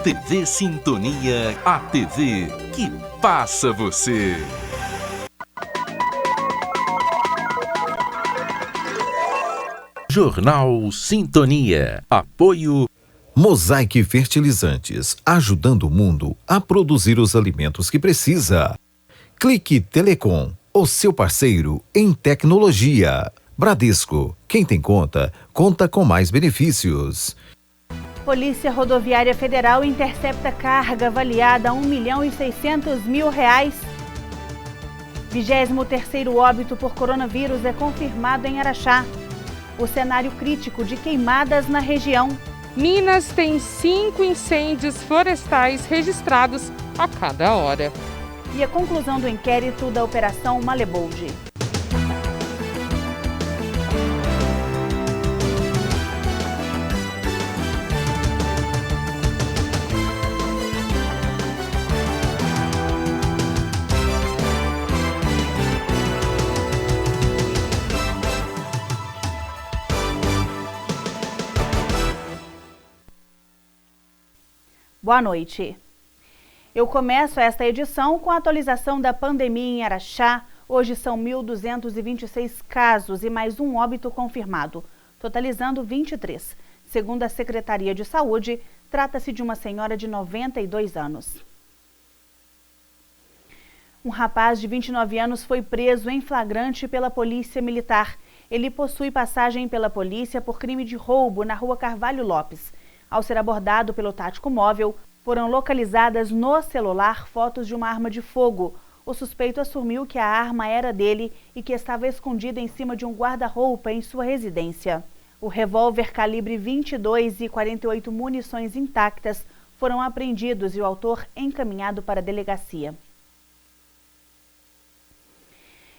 TV Sintonia, a TV que passa você. Jornal Sintonia. Apoio Mosaic Fertilizantes, ajudando o mundo a produzir os alimentos que precisa. Clique Telecom, o seu parceiro em tecnologia. Bradesco, quem tem conta, conta com mais benefícios. Polícia Rodoviária Federal intercepta carga avaliada a R$1.600.000. 23º óbito por coronavírus é confirmado em Araxá. O cenário crítico de queimadas na região. Minas tem 5 incêndios florestais registrados a cada hora. E a conclusão do inquérito da Operação Malebold. Boa noite. Eu começo esta edição com a atualização da pandemia em Araxá. Hoje são 1.226 casos e mais um óbito confirmado, totalizando 23. Segundo a Secretaria de Saúde, trata-se de uma senhora de 92 anos. Um rapaz de 29 anos foi preso em flagrante pela Polícia Militar. Ele possui passagem pela polícia por crime de roubo na Rua Carvalho Lopes. Ao ser abordado pelo tático móvel, foram localizadas no celular fotos de uma arma de fogo. O suspeito assumiu que a arma era dele e que estava escondida em cima de um guarda-roupa em sua residência. O revólver calibre 22 e 48 munições intactas foram apreendidos e o autor encaminhado para a delegacia.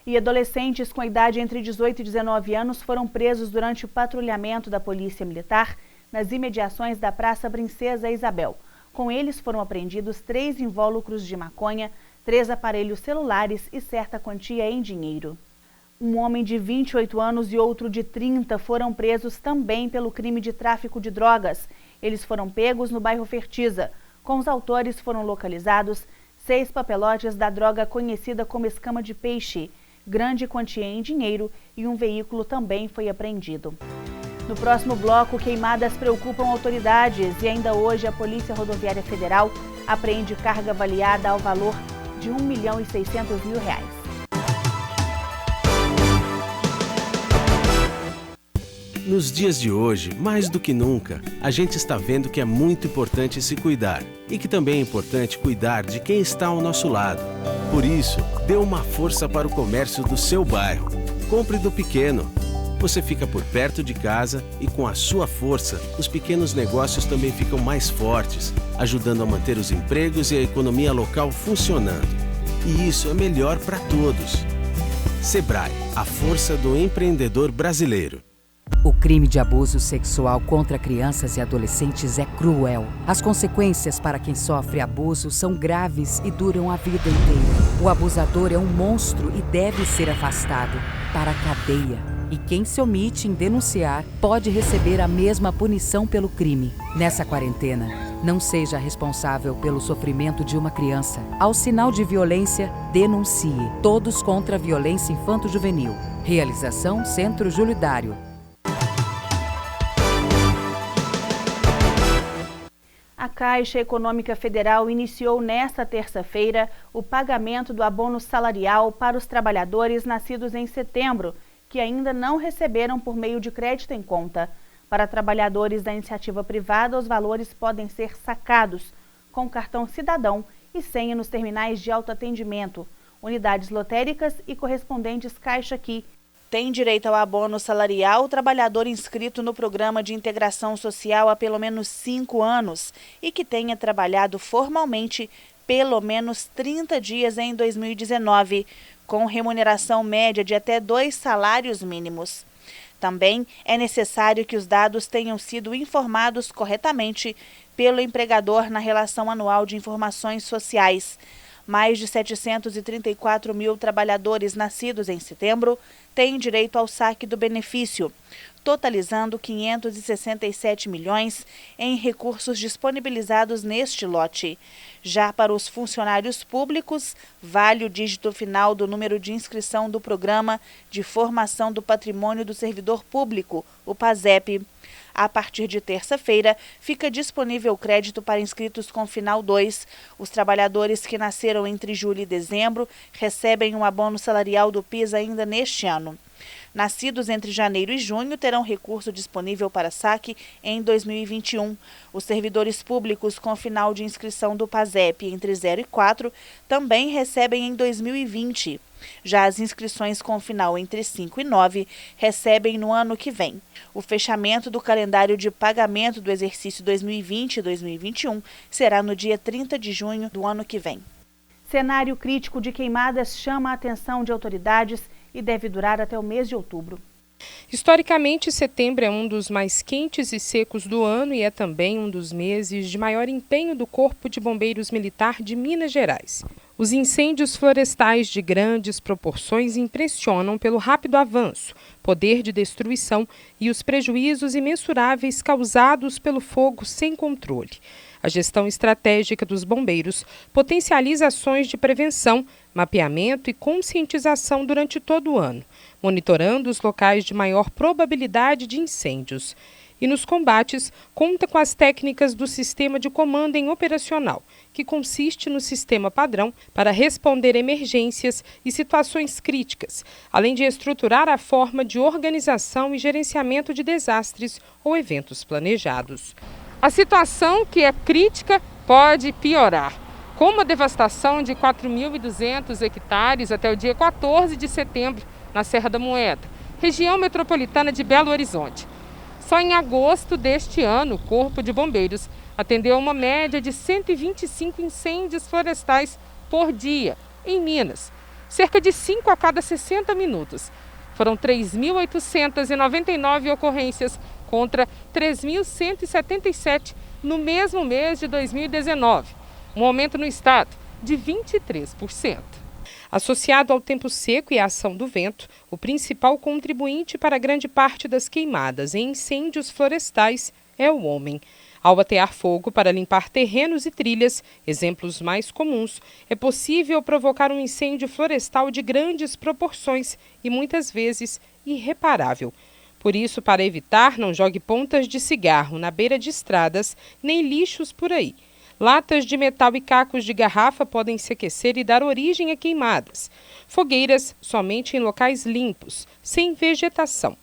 E adolescentes com idade entre 18 e 19 anos foram presos durante o patrulhamento da Polícia Militar nas imediações da Praça Princesa Isabel. Com eles foram apreendidos 3 invólucros de maconha, 3 aparelhos celulares e certa quantia em dinheiro. Um homem de 28 anos e outro de 30 foram presos também pelo crime de tráfico de drogas. Eles foram pegos no bairro Fertiza. Com os autores foram localizados 6 papelotes da droga conhecida como escama de peixe, grande quantia em dinheiro e um veículo também foi apreendido. No próximo bloco, queimadas preocupam autoridades e ainda hoje a Polícia Rodoviária Federal apreende carga avaliada ao valor de R$1.600.000. Nos dias de hoje, mais do que nunca, a gente está vendo que é muito importante se cuidar e que também é importante cuidar de quem está ao nosso lado. Por isso, dê uma força para o comércio do seu bairro. Compre do pequeno. Você fica por perto de casa e com a sua força, os pequenos negócios também ficam mais fortes, ajudando a manter os empregos e a economia local funcionando. E isso é melhor para todos. Sebrae, a força do empreendedor brasileiro. O crime de abuso sexual contra crianças e adolescentes é cruel. As consequências para quem sofre abuso são graves e duram a vida inteira. O abusador é um monstro e deve ser afastado para a cadeia. E quem se omite em denunciar pode receber a mesma punição pelo crime. Nessa quarentena, não seja responsável pelo sofrimento de uma criança. Ao sinal de violência, denuncie. Todos contra a violência infanto-juvenil. Realização Centro Júlio Dário. A Caixa Econômica Federal iniciou nesta terça-feira o pagamento do abono salarial para os trabalhadores nascidos em setembro, que ainda não receberam por meio de crédito em conta. Para trabalhadores da iniciativa privada, os valores podem ser sacados com cartão cidadão e senha nos terminais de autoatendimento, unidades lotéricas e correspondentes Caixa Aqui. Tem direito ao abono salarial o trabalhador inscrito no Programa de Integração Social há pelo menos 5 anos e que tenha trabalhado formalmente pelo menos 30 dias em 2019, com remuneração média de até 2 salários mínimos. Também é necessário que os dados tenham sido informados corretamente pelo empregador na relação anual de informações sociais. Mais de 734 mil trabalhadores nascidos em setembro têm direito ao saque do benefício, totalizando 567 milhões em recursos disponibilizados neste lote. Já para os funcionários públicos, vale o dígito final do número de inscrição do Programa de Formação do Patrimônio do Servidor Público, o PASEP. A partir de terça-feira, fica disponível crédito para inscritos com final 2. Os trabalhadores que nasceram entre julho e dezembro recebem um abono salarial do PIS ainda neste ano. Nascidos entre janeiro e junho terão recurso disponível para saque em 2021. Os servidores públicos com final de inscrição do PASEP entre 0 e 4 também recebem em 2020. Já as inscrições com final entre 5 e 9 recebem no ano que vem. O fechamento do calendário de pagamento do exercício 2020 e 2021 será no dia 30 de junho do ano que vem. Cenário crítico de queimadas chama a atenção de autoridades e deve durar até o mês de outubro. Historicamente, setembro é um dos mais quentes e secos do ano e é também um dos meses de maior empenho do Corpo de Bombeiros Militar de Minas Gerais. Os incêndios florestais de grandes proporções impressionam pelo rápido avanço, poder de destruição e os prejuízos imensuráveis causados pelo fogo sem controle. A gestão estratégica dos bombeiros potencializa ações de prevenção, mapeamento e conscientização durante todo o ano, monitorando os locais de maior probabilidade de incêndios. E nos combates, conta com as técnicas do Sistema de Comando em Operacional, que consiste no sistema padrão para responder emergências e situações críticas, além de estruturar a forma de organização e gerenciamento de desastres ou eventos planejados. A situação, que é crítica, pode piorar. Com uma devastação de 4.200 hectares até o dia 14 de setembro, na Serra da Moeda, região metropolitana de Belo Horizonte. Só em agosto deste ano, o Corpo de Bombeiros atendeu uma média de 125 incêndios florestais por dia, em Minas, cerca de 5 a cada 60 minutos. Foram 3.899 ocorrências contra 3.177 no mesmo mês de 2019, um aumento no estado de 23%. Associado ao tempo seco e à ação do vento, o principal contribuinte para grande parte das queimadas e incêndios florestais é o homem. Ao atear fogo para limpar terrenos e trilhas, exemplos mais comuns, é possível provocar um incêndio florestal de grandes proporções e muitas vezes irreparável. Por isso, para evitar, não jogue pontas de cigarro na beira de estradas nem lixos por aí. Latas de metal e cacos de garrafa podem se aquecer e dar origem a queimadas. Fogueiras somente em locais limpos, sem vegetação.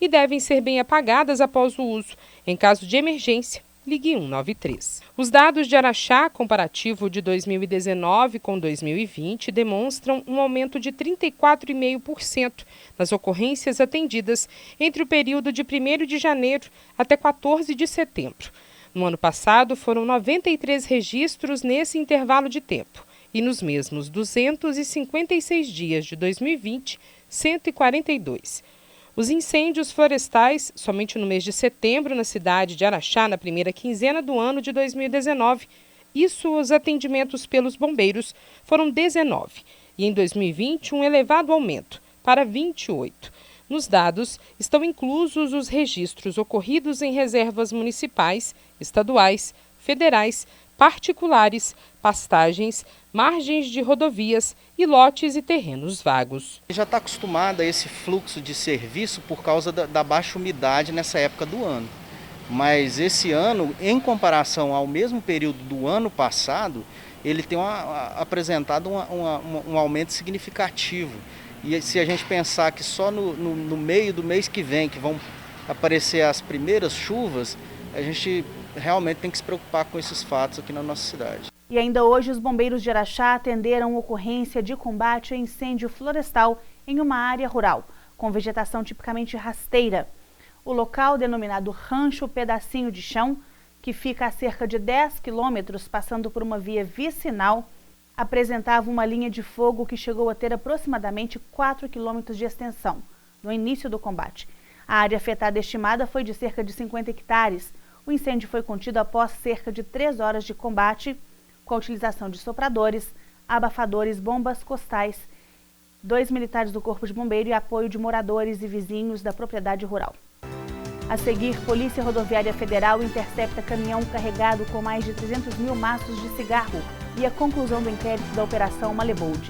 E devem ser bem apagadas após o uso. Em caso de emergência, ligue 193. Os dados de Araxá, comparativo de 2019 com 2020, demonstram um aumento de 34,5% nas ocorrências atendidas entre o período de 1º de janeiro até 14 de setembro. No ano passado, foram 93 registros nesse intervalo de tempo e nos mesmos 256 dias de 2020, 142. Os incêndios florestais, somente no mês de setembro na cidade de Araxá, na primeira quinzena do ano de 2019, e seus atendimentos pelos bombeiros foram 19, e em 2020 um elevado aumento, para 28. Nos dados estão inclusos os registros ocorridos em reservas municipais, estaduais, federais, particulares, pastagens, margens de rodovias e lotes e terrenos vagos. Já está acostumado a esse fluxo de serviço por causa da baixa umidade nessa época do ano. Mas esse ano, em comparação ao mesmo período do ano passado, ele tem apresentado um aumento significativo. E se a gente pensar que só no meio do mês que vem, que vão aparecer as primeiras chuvas, a gente realmente tem que se preocupar com esses fatos aqui na nossa cidade. E ainda hoje, os bombeiros de Araxá atenderam ocorrência de combate a incêndio florestal em uma área rural, com vegetação tipicamente rasteira. O local, denominado Rancho Pedacinho de Chão, que fica a cerca de 10 quilômetros, passando por uma via vicinal, apresentava uma linha de fogo que chegou a ter aproximadamente 4 quilômetros de extensão, no início do combate. A área afetada estimada foi de cerca de 50 hectares. O incêndio foi contido após cerca de 3 horas de combate, com a utilização de sopradores, abafadores, bombas costais, 2 militares do Corpo de Bombeiro e apoio de moradores e vizinhos da propriedade rural. A seguir, Polícia Rodoviária Federal intercepta caminhão carregado com mais de 300 mil maços de cigarro e a conclusão do inquérito da Operação Malebold.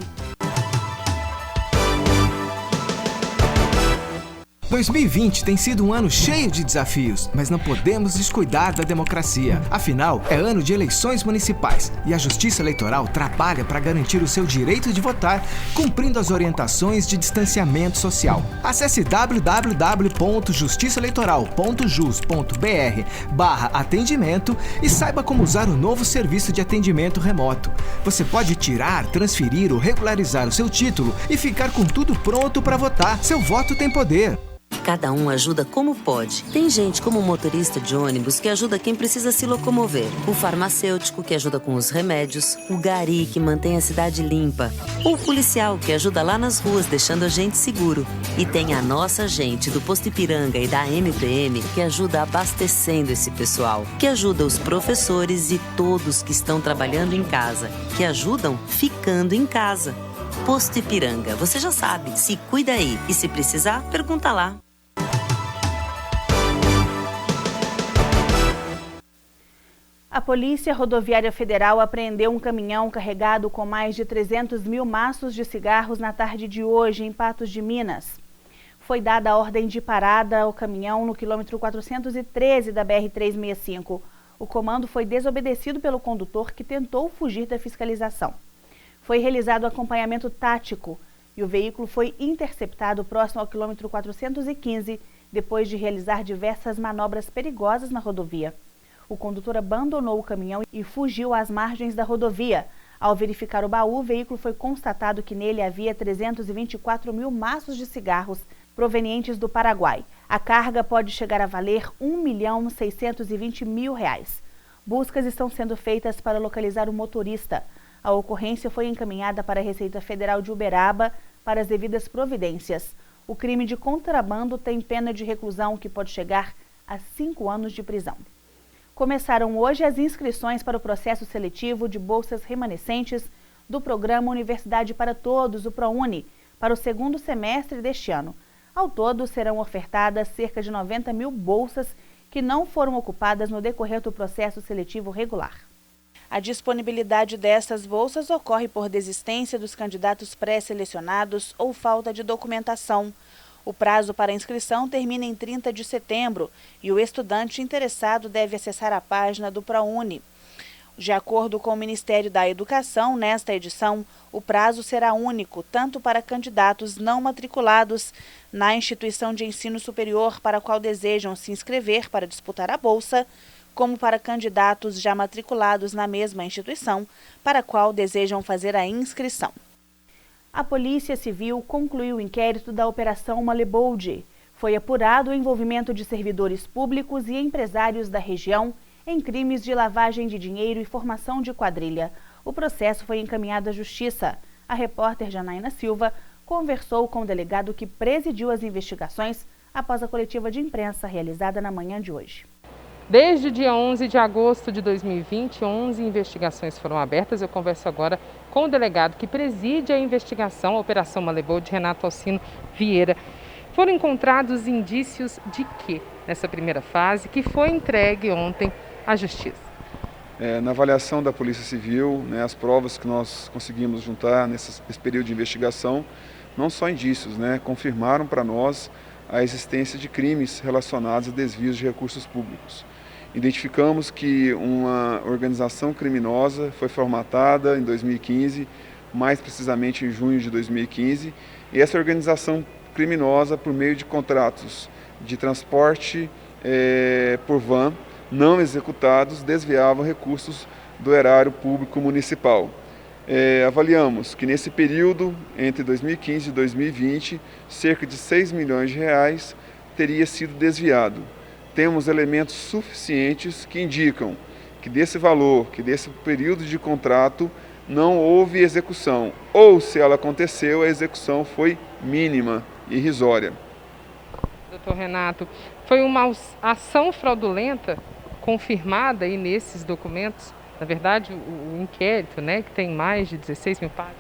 2020 tem sido um ano cheio de desafios, mas não podemos descuidar da democracia. Afinal, é ano de eleições municipais e a Justiça Eleitoral trabalha para garantir o seu direito de votar, cumprindo as orientações de distanciamento social. Acesse www.justiçaeleitoral.jus.br/atendimento e saiba como usar o novo serviço de atendimento remoto. Você pode tirar, transferir ou regularizar o seu título e ficar com tudo pronto para votar. Seu voto tem poder. Cada um ajuda como pode. Tem gente como o motorista de ônibus que ajuda quem precisa se locomover. O farmacêutico que ajuda com os remédios. O gari que mantém a cidade limpa. Ou o policial que ajuda lá nas ruas deixando a gente seguro. E tem a nossa gente do Posto Ipiranga e da MPM que ajuda abastecendo esse pessoal. Que ajuda os professores e todos que estão trabalhando em casa. Que ajudam ficando em casa. Posto Ipiranga, você já sabe, se cuida aí. E se precisar, pergunta lá. A Polícia Rodoviária Federal apreendeu um caminhão carregado com mais de 300 mil maços de cigarros na tarde de hoje, em Patos de Minas. Foi dada a ordem de parada ao caminhão no quilômetro 413 da BR-365. O comando foi desobedecido pelo condutor, que tentou fugir da fiscalização. Foi realizado acompanhamento tático e o veículo foi interceptado próximo ao quilômetro 415, depois de realizar diversas manobras perigosas na rodovia. O condutor abandonou o caminhão e fugiu às margens da rodovia. Ao verificar o baú, o veículo foi constatado que nele havia 324 mil maços de cigarros provenientes do Paraguai. A carga pode chegar a valer R$1.620.000. Buscas estão sendo feitas para localizar o motorista. A ocorrência foi encaminhada para a Receita Federal de Uberaba para as devidas providências. O crime de contrabando tem pena de reclusão que pode chegar a 5 anos de prisão. Começaram hoje as inscrições para o processo seletivo de bolsas remanescentes do programa Universidade para Todos, o ProUni, para o segundo semestre deste ano. Ao todo, serão ofertadas cerca de 90 mil bolsas que não foram ocupadas no decorrer do processo seletivo regular. A disponibilidade dessas bolsas ocorre por desistência dos candidatos pré-selecionados ou falta de documentação. O prazo para inscrição termina em 30 de setembro e o estudante interessado deve acessar a página do ProUni. De acordo com o Ministério da Educação, nesta edição, o prazo será único, tanto para candidatos não matriculados na instituição de ensino superior para a qual desejam se inscrever para disputar a bolsa, como para candidatos já matriculados na mesma instituição para a qual desejam fazer a inscrição. A Polícia Civil concluiu o inquérito da Operação Malebold. Foi apurado o envolvimento de servidores públicos e empresários da região em crimes de lavagem de dinheiro e formação de quadrilha. O processo foi encaminhado à Justiça. A repórter Janaína Silva conversou com o delegado que presidiu as investigações após a coletiva de imprensa realizada na manhã de hoje. Desde o dia 11 de agosto de 2020, 11 investigações foram abertas. Eu converso agora com o delegado que preside a investigação, a Operação Malebold, Renato Alcino Vieira. Foram encontrados indícios de quê nessa primeira fase, que foi entregue ontem à Justiça? Na avaliação da Polícia Civil, as provas que nós conseguimos juntar nesse período de investigação, não só indícios, confirmaram para nós a existência de crimes relacionados a desvios de recursos públicos. Identificamos que uma organização criminosa foi formatada em 2015, mais precisamente em junho de 2015, e essa organização criminosa, por meio de contratos de transporte por van não executados, desviavam recursos do erário público municipal. Avaliamos que nesse período, entre 2015 e 2020, cerca de 6 milhões de reais teria sido desviado. Temos elementos suficientes que indicam que desse valor, que desse período de contrato, não houve execução. Ou, se ela aconteceu, a execução foi mínima e irrisória. Doutor Renato, foi uma ação fraudulenta confirmada aí nesses documentos? Na verdade, o inquérito, né, que tem mais de 16 mil páginas.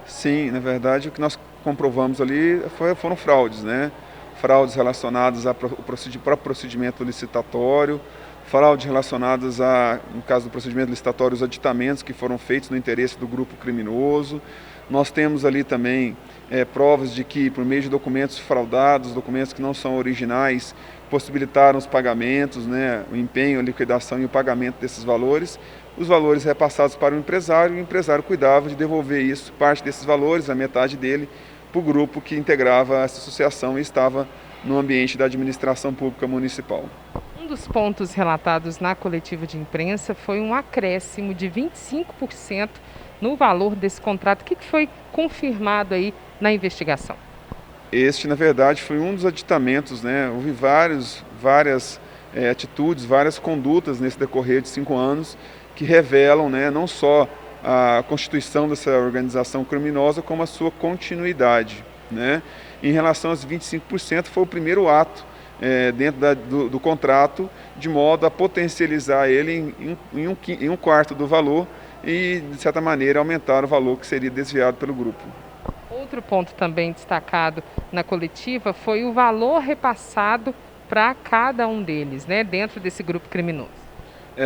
Sim, na verdade, o que nós comprovamos ali foram fraudes, né? Fraudes relacionadas ao próprio procedimento licitatório, fraudes relacionadas no caso do procedimento licitatório, os aditamentos que foram feitos no interesse do grupo criminoso. Nós temos ali também provas de que, por meio de documentos fraudados, documentos que não são originais, possibilitaram os pagamentos, né, o empenho, a liquidação e o pagamento desses valores. Os valores repassados para o empresário cuidava de devolver isso, parte desses valores, a metade dele, para o grupo que integrava essa associação e estava no ambiente da administração pública municipal. Um dos pontos relatados na coletiva de imprensa foi um acréscimo de 25% no valor desse contrato. O que foi confirmado aí na investigação? Este, na verdade, foi um dos aditamentos, né? Houve várias atitudes, várias condutas nesse decorrer de 5 anos que revelam, né, não só a constituição dessa organização criminosa, como a sua continuidade, né? Em relação aos 25%, foi o primeiro ato dentro do contrato, de modo a potencializar ele em um quarto do valor e, de certa maneira, aumentar o valor que seria desviado pelo grupo. Outro ponto também destacado na coletiva foi o valor repassado para cada um deles, né, dentro desse grupo criminoso.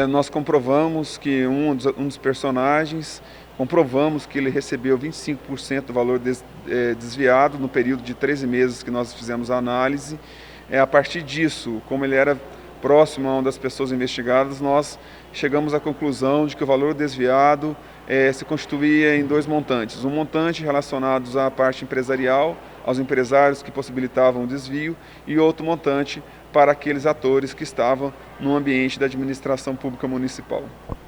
Nós comprovamos que um dos personagens, comprovamos que ele recebeu 25% do valor desviado no período de 13 meses que nós fizemos a análise. A partir disso, como ele era próximo a uma das pessoas investigadas, nós chegamos à conclusão de que o valor desviado se constituía em 2 montantes. Um montante relacionado à parte empresarial, aos empresários que possibilitavam o desvio, e outro montante para aqueles atores que estavam no ambiente da administração pública municipal.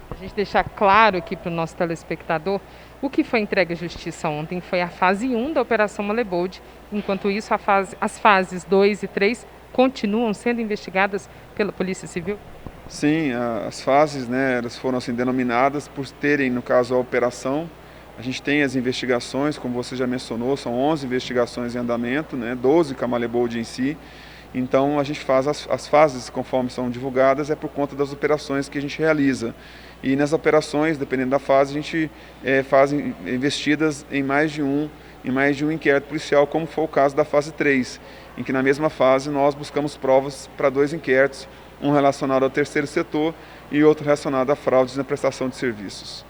A gente deixar claro aqui para o nosso telespectador, o que foi entregue à Justiça ontem foi a fase 1 da Operação Malebold. Enquanto isso, as fases 2 e 3 continuam sendo investigadas pela Polícia Civil? Sim, as fases, né, elas foram assim denominadas por terem, no caso, a operação. A gente tem as investigações, como você já mencionou, são 11 investigações em andamento, né, 12 com a Malebold em si. Então, a gente faz as fases, conforme são divulgadas, por conta das operações que a gente realiza. E nas operações, dependendo da fase, a gente faz investidas em mais de um inquérito policial, como foi o caso da fase 3, em que na mesma fase nós buscamos provas para 2 inquéritos, um relacionado ao terceiro setor e outro relacionado a fraudes na prestação de serviços.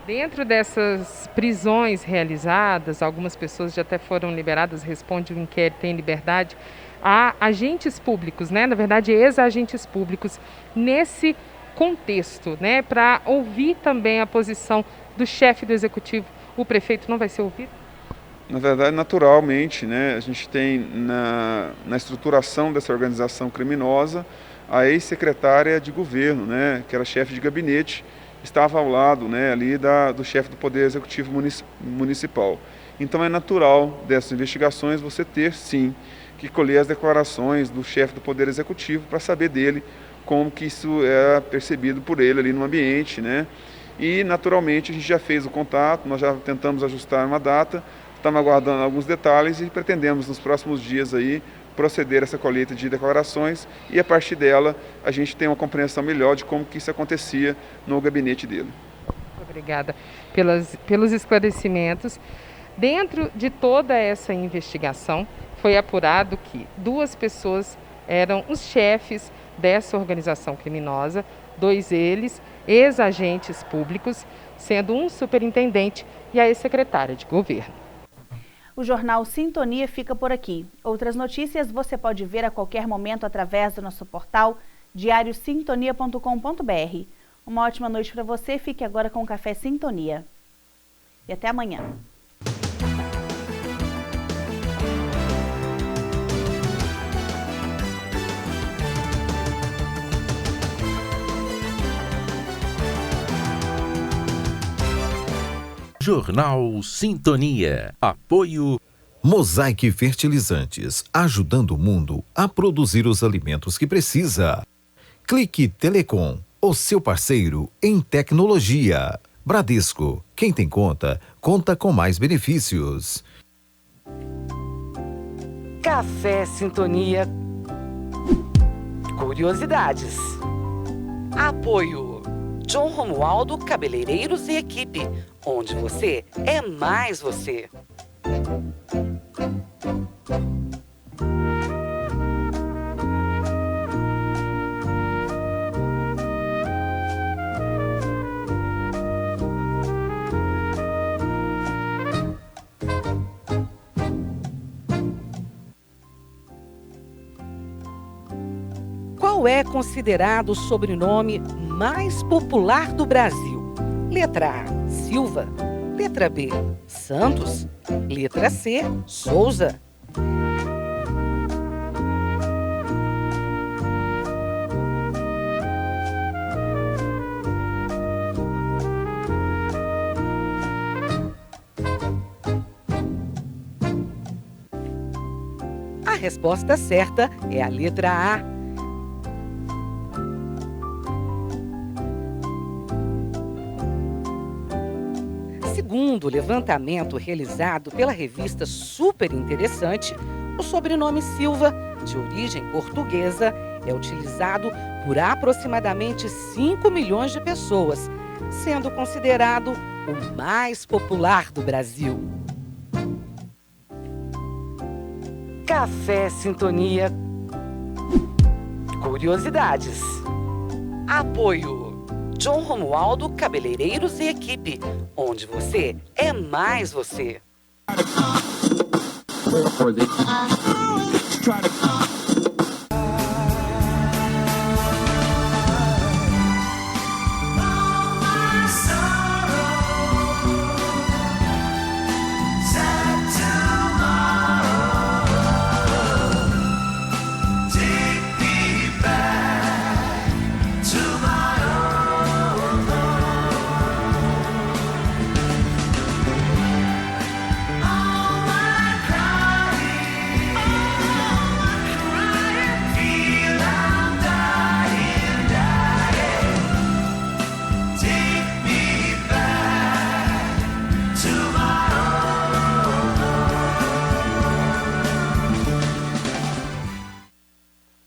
Dentro dessas prisões realizadas, algumas pessoas já até foram liberadas, responde o inquérito em liberdade. Há agentes públicos, né? Na verdade, ex-agentes públicos, nesse contexto, né? Para ouvir também a posição do chefe do executivo, o prefeito não vai ser ouvido? Na verdade, naturalmente, né? A gente tem na estruturação dessa organização criminosa a ex-secretária de governo, né? Que era chefe de gabinete, estava ao lado, né? Ali do chefe do Poder Executivo Municipal. Então é natural dessas investigações você ter, sim, que colher as declarações do chefe do Poder Executivo para saber dele como que isso é percebido por ele ali no ambiente, né? E, naturalmente, a gente já fez o contato, nós já tentamos ajustar uma data, estamos aguardando alguns detalhes e pretendemos, nos próximos dias, aí, proceder a essa colheita de declarações e, a partir dela, a gente tem uma compreensão melhor de como que isso acontecia no gabinete dele. Obrigada pelos esclarecimentos. Dentro de toda essa investigação, foi apurado que 2 pessoas eram os chefes dessa organização criminosa, 2 deles ex-agentes públicos, sendo um superintendente e a ex-secretária de governo. O jornal Sintonia fica por aqui. Outras notícias você pode ver a qualquer momento através do nosso portal diariosintonia.com.br. Uma ótima noite para você, fique agora com o Café Sintonia. E até amanhã. Jornal Sintonia. Apoio Mosaic Fertilizantes, ajudando o mundo a produzir os alimentos que precisa. Clique Telecom, o seu parceiro em tecnologia. Bradesco, quem tem conta, conta com mais benefícios. Café Sintonia. Curiosidades. Apoio John Romualdo Cabeleireiros e Equipe, onde você é mais você. Qual é considerado o sobrenome mais popular do Brasil? Letra A, Silva. Letra B, Santos. Letra C, Souza. A resposta certa é a letra A. Segundo o levantamento realizado pela revista Super Interessante, o sobrenome Silva, de origem portuguesa, é utilizado por aproximadamente 5 milhões de pessoas, sendo considerado o mais popular do Brasil. Café Sintonia. Curiosidades. Apoio John Romualdo Cabeleireiros e Equipe, onde você é mais você. To